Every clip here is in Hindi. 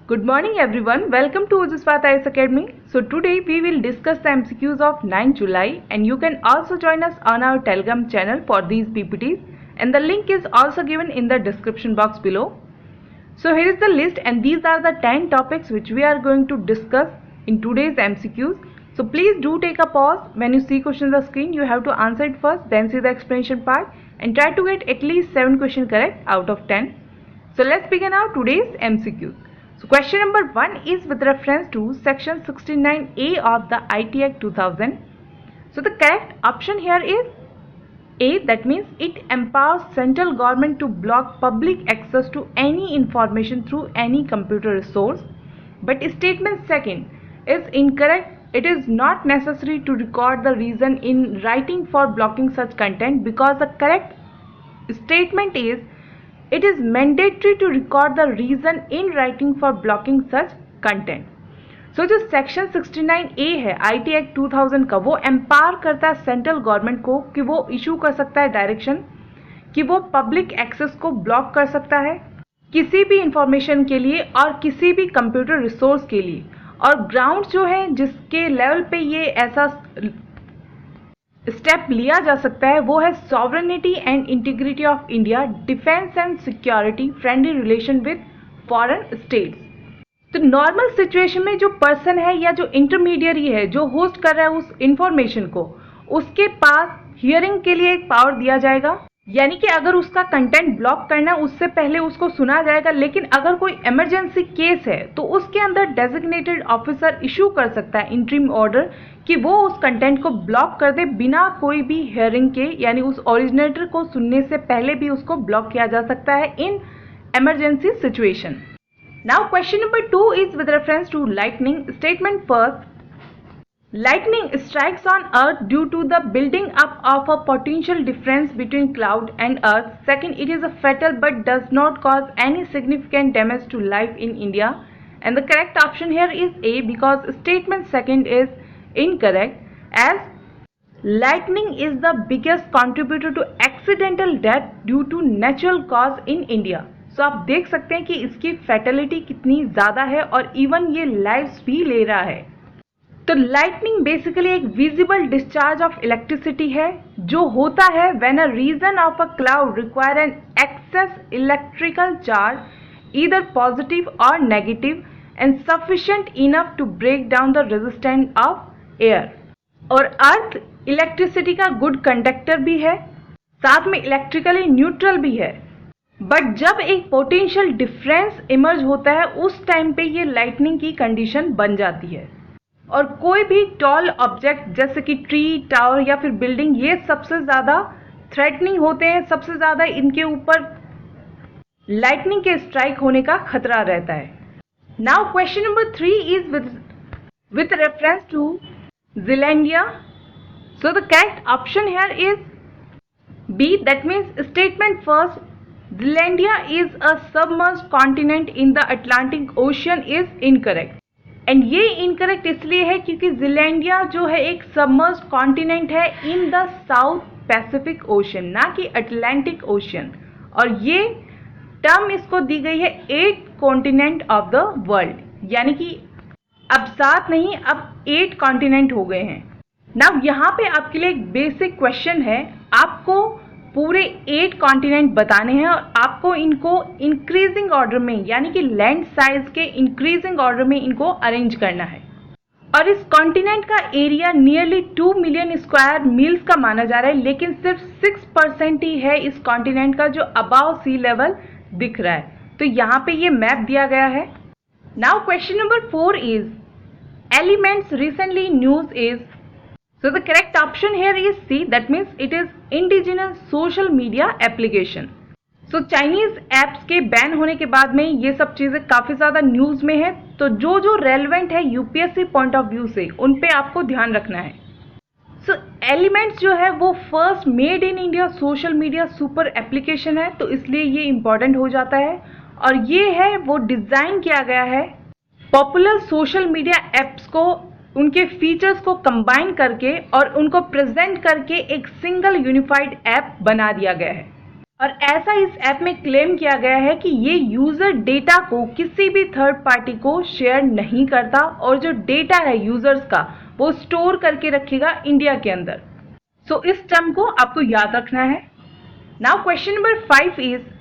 Good morning everyone. Welcome to Ujjwala IAS Academy. So today we will discuss the MCQs of 9 July and you can also join us on our Telegram channel for these PPTs and the link is also given in the description box below. So here is the list and these are the 10 topics which we are going to discuss in today's MCQs. So please do take a pause. When you see questions on the screen, you have to answer it first, then see the explanation part and try to get at least 7 questions correct out of 10. So let's begin our today's MCQs. So question number 1 is with reference to section 69A of the IT Act 2000. So the correct option here is A, that means it empowers central government to block public access to any information through any computer resource. But statement second is incorrect. It is not necessary to record the reason in writing for blocking such content because the correct statement is it is mandatory to record the reason in writing for blocking such content. So जो सेक्शन 69A है IT एक्ट 2000 का, वो एम्पावर करता है सेंट्रल गवर्नमेंट को कि वो इशू कर सकता है डायरेक्शन कि वो पब्लिक एक्सेस को ब्लॉक कर सकता है किसी भी इंफॉर्मेशन के लिए और किसी भी कंप्यूटर रिसोर्स के लिए। और ग्राउंड जो है जिसके लेवल पे ये ऐसा स्टेप लिया जा सकता है वो है sovereignty and integrity of India, defence and security, friendly relation with foreign states. तो नॉर्मल सिचुएशन में जो पर्सन है या जो इंटरमीडिएरी है जो होस्ट कर रहा है उस इंफॉर्मेशन को, उसके पास हियरिंग के लिए एक पावर दिया जाएगा, यानी कि अगर उसका कंटेंट ब्लॉक करना है उससे पहले उसको सुना जाएगा। लेकिन अगर कोई इमरजेंसी केस है तो उसके अंदर डेजिग्नेटेड ऑफिसर इशू कर सकता है इंटरिम ऑर्डर कि वो उस कंटेंट को ब्लॉक कर दे बिना कोई भी हियरिंग के, यानी उस ओरिजिनेटर को सुनने से पहले भी उसको ब्लॉक किया जा सकता है in emergency situation. Now question number 2 is with reference to lightning. Statement first, lightning strikes on earth due to the building up of a potential difference between cloud and earth. Second, it is a fatal but does not cause any significant damage to life in India. And the correct option here is A, because statement second is incorrect as lightning is the biggest contributor to accidental death due to natural cause in India. सो आप देख सकते हैं कि इसकी फैटेलिटी कितनी ज़्यादा है और इवन ये लाइव्स भी ले रहा है। तो लाइटनिंग बेसिकली एक विजिबल डिस्चार्ज ऑफ इलेक्ट्रिसिटी है जो होता है when a region of a cloud require an excess electrical charge either positive और negative and sufficient enough to break down the resistance of air. और अर्थ इलेक्ट्रिसिटी का गुड कंडक्टर भी है, साथ में इलेक्ट्रिकली न्यूट्रल भी है। बट जब एक पोटेंशियल डिफरेंस इमर्ज होता है उस टाइम पे ये लाइटनिंग की कंडीशन बन जाती है। और कोई भी टॉल ऑब्जेक्ट जैसे कि ट्री, टावर या फिर बिल्डिंग, ये सबसे ज़्यादा थ्रेटनिंग होते हैं, सबसे ज़्यादा इनके ऊपर लाइटनिंग के स्ट्राइक होने का खतरा रहता है। Now question number 3 is with reference to Zealandia. So the correct option here is B, that means statement first, Zealandia is a submerged continent in the Atlantic Ocean is incorrect. And ये इनकरेक्ट इसलिए है क्योंकि ज़ीलैंडिया जो है एक सबमर्ज्ड कॉन्टिनेंट है in the south Pacific ocean, ना कि अटलांटिक ओशन। और ये टर्म इसको दी गई है 8 कॉन्टिनेंट ऑफ द वर्ल्ड, यानी कि अब 7 नहीं, अब 8 कॉन्टिनेंट हो गए हैं। नाउ यहाँ पे आपके लिए एक बेसिक क्वेश्चन है, आपको पूरे 8 कॉन्टिनेंट बताने हैं और आपको इनको इंक्रीजिंग ऑर्डर में, यानी कि लैंड साइज के इंक्रीजिंग ऑर्डर में इनको अरेंज करना है। और इस कॉन्टिनेंट का area nearly 2 million square meals का माना जा रहा है, लेकिन सिर्फ 6% ही है इस कॉन्टिनेंट का जो अबाव सी लेवल दिख रहा है। तो यहाँ पे ये मैप दिया गया है। Now question number 4 is elements recently news is. So the correct option here is C, that means it is indigenous social media application. So Chinese apps के बैन होने के बाद में ये सब चीज़ें काफ़ी ज़्यादा न्यूज़ में है, तो जो जो रेलेवेंट है यूपीएससी पॉइंट ऑफ व्यू से उन पे आपको ध्यान रखना है। सो एलिमेंट्स जो है वो first made in India social media super application है, तो इसलिए ये इम्पॉर्टेंट हो जाता है। और ये है वो डिज़ाइन किया गया है पॉपुलर सोशल मीडिया एप्स को, उनके फीचर्स को कंबाइन करके और उनको प्रेजेंट करके एक सिंगल यूनिफाइड ऐप बना दिया गया है। और ऐसा इस ऐप में क्लेम किया गया है कि ये यूजर डेटा को किसी भी थर्ड पार्टी को शेयर नहीं करता और जो डेटा है यूजर्स का वो स्टोर करके रखेगा इंडिया के अंदर। सो इस टर्म को आपको याद रखना है। Now question number 5 is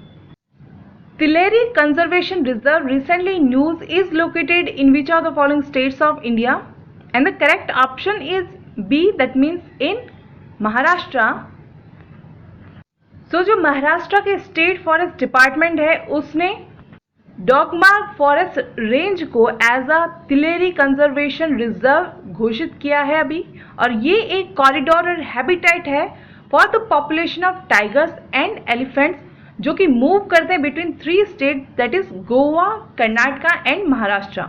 Tilleri Conservation Reserve recently news is located in which of the following states of India? And the correct option is B, that means in Maharashtra. So जो महाराष्ट्र के स्टेट फॉरेस्ट डिपार्टमेंट है उसने डॉगमार्ग फॉरेस्ट रेंज को as a Tileri conservation reserve घोषित किया है अभी, और ये एक कॉरिडोर और हैबिटेट है for the population of tigers and elephants जो कि मूव करते हैं between 3 state, that is Goa, Karnataka and Maharashtra.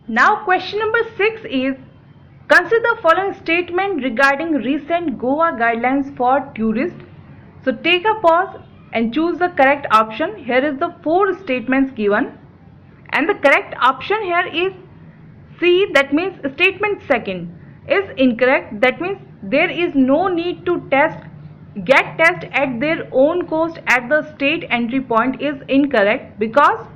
Now question number 6 is consider following statement regarding recent Goa guidelines for tourist. So take a pause and choose the correct option. Here is the 4 statements given and the correct option here is C, that means statement second is incorrect. That means there is no need to get test at their own cost at the state entry point is incorrect because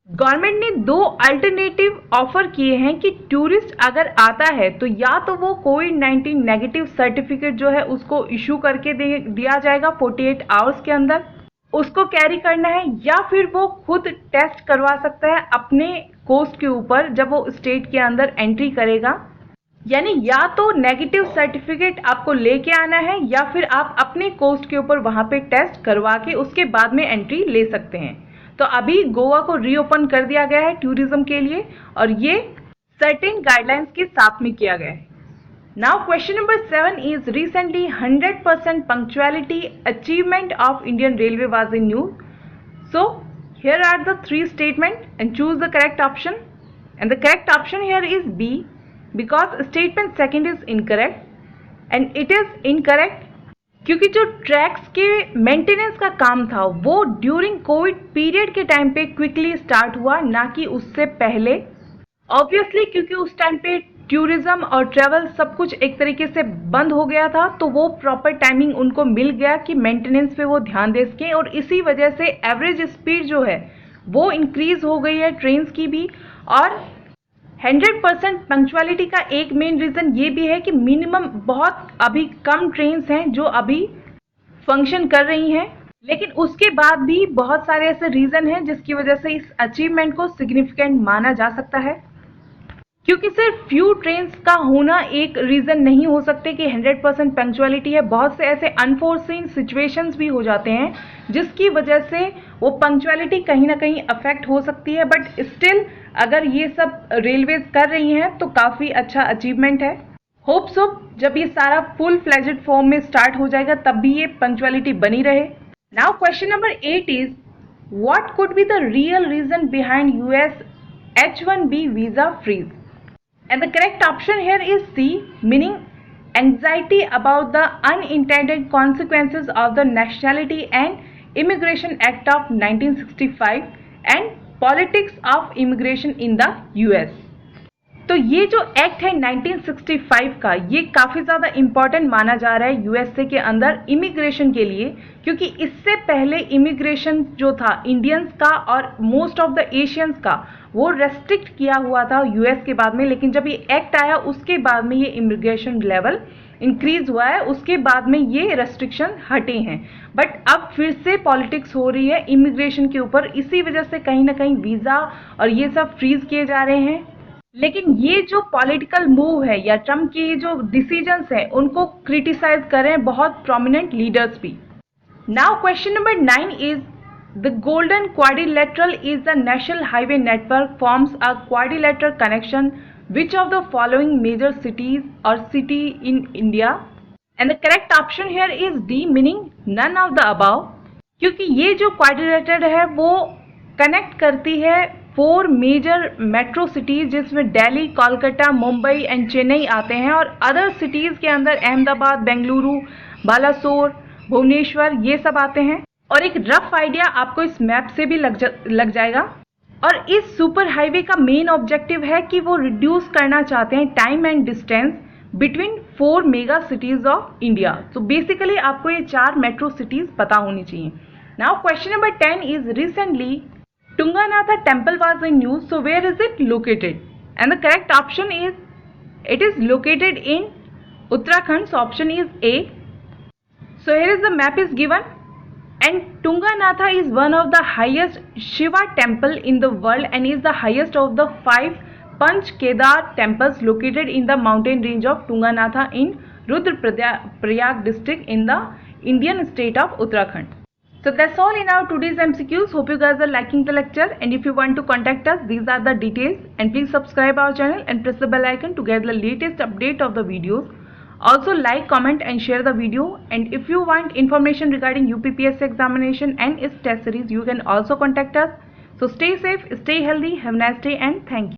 government ने 2 अल्टरनेटिव ऑफर किए हैं कि टूरिस्ट अगर आता है तो या तो वो कोविड-19 नेगेटिव सर्टिफिकेट जो है उसको इशू करके दिया जाएगा 48 आवर्स के अंदर, उसको कैरी करना है, या फिर वो खुद टेस्ट करवा सकता है अपने कोस्ट के ऊपर जब वो स्टेट के अंदर एंट्री करेगा। यानी या तो नेगेटिव सर्टिफिकेट आपको लेके आना है या फिर आप अपने कोस्ट के ऊपर वहां पे टेस्ट करवा के उसके बाद में एंट्री ले सकते हैं। तो अभी गोवा को रीओपन कर दिया गया है टूरिज्म के लिए और ये सर्टेन गाइडलाइंस के साथ में किया गया है। Now question number 7 is recently 100% punctuality achievement of Indian railway was in news. So here are the 3 statement and choose the correct option and the correct option here is B because statement second is incorrect and it is incorrect क्योंकि जो ट्रैक्स के मेंटेनेंस का काम था वो ड्यूरिंग कोविड पीरियड के टाइम पे क्विकली स्टार्ट हुआ, ना कि उससे पहले। ऑब्वियसली क्योंकि उस टाइम पे टूरिज्म और ट्रैवल सब कुछ एक तरीके से बंद हो गया था तो वो प्रॉपर टाइमिंग उनको मिल गया कि मेंटेनेंस पे वो ध्यान दे सकें, और इसी वजह से एवरेज स्पीड जो है वो इंक्रीज हो गई है ट्रेन्स की भी। और 100% पंक्चुअलिटी का एक मेन रीज़न ये भी है कि मिनिमम बहुत अभी कम ट्रेन्स हैं जो अभी फंक्शन कर रही हैं, लेकिन उसके बाद भी बहुत सारे ऐसे रीज़न हैं जिसकी वजह से इस अचीवमेंट को सिग्निफिकेंट माना जा सकता है। क्योंकि सिर्फ फ्यू ट्रेन्स का होना एक रीज़न नहीं हो सकते कि 100% पंक्चुअलिटी है। बहुत से ऐसे अनफोर्सीन सिचुएशंस भी हो जाते हैं जिसकी वजह से वो पंक्चुअलिटी कहीं ना कहीं अफेक्ट हो सकती है, बट स्टिल अगर ये सब रेलवेज कर रही हैं तो काफ़ी अच्छा अचीवमेंट है। होप सो जब ये सारा फुल फ्लेजेड फॉर्म में स्टार्ट हो जाएगा तब भी ये पंक्चुअलिटी बनी रहे। Now question number 8 is what could be the real reason behind US H1B visa freeze. And the correct option here is C, meaning anxiety about the unintended consequences of the Nationality and Immigration Act of 1965 and politics of immigration in the US। तो ये जो एक्ट है 1965 का ये काफ़ी ज़्यादा इम्पॉर्टेंट माना जा रहा है यूएसए के अंदर इमिग्रेशन के लिए, क्योंकि इससे पहले इमिग्रेशन जो था इंडियंस का और मोस्ट ऑफ द एशियंस का वो रेस्ट्रिक्ट किया हुआ था यूएस के बाद में, लेकिन जब ये एक्ट आया उसके बाद में ये इमिग्रेशन लेवल इंक्रीज हुआ है, उसके बाद में ये रेस्ट्रिक्शन हटे हैं। बट अब फिर से पॉलिटिक्स हो रही है इमिग्रेशन के ऊपर, इसी वजह से कहीं ना कहीं वीज़ा और ये सब फ्रीज किए जा रहे हैं। लेकिन ये जो पॉलिटिकल मूव है या ट्रम्प के जो डिसीजंस हैं उनको क्रिटिसाइज कर रहे हैं बहुत प्रोमिनेंट लीडर्स भी। Now question number 9 is the golden quadrilateral is the national highway network forms a quadrilateral connection which of the following major cities और city in India. And the correct option here is D, meaning none of the above, क्योंकि ये जो क्वाड्रिलेटरल है वो कनेक्ट करती है 4 मेजर मेट्रो सिटीज जिसमें दिल्ली, कोलकाता, मुंबई एंड चेन्नई आते हैं, और अदर सिटीज के अंदर अहमदाबाद, बेंगलुरु, बालासोर, भुवनेश्वर ये सब आते हैं। और एक रफ आइडिया आपको इस मैप से भी लग जाएगा। और इस सुपर हाईवे का मेन ऑब्जेक्टिव है कि वो रिड्यूस करना चाहते हैं time and distance between 4 mega cities of India. तो बेसिकली आपको ये 4 मेट्रो सिटीज पता होनी चाहिए। Now question number 10 is recently Tunganatha temple was in news, so where is it located? And the correct option is it is located in Uttarakhand, so option is A. So here is the map is given, and Tunganatha is one of the highest Shiva temple in the world and is the highest of the 5 Panch Kedar temples located in the mountain range of Tunganatha in Rudraprayag district in the Indian state of Uttarakhand. So that's all in our today's MCQs. Hope you guys are liking the lecture, and if you want to contact us, these are the details, and please subscribe our channel and press the bell icon to get the latest update of the videos. Also like, comment and share the video, and if you want information regarding UPPSC examination and its test series, you can also contact us. So stay safe, stay healthy, have a nice day, and thank you.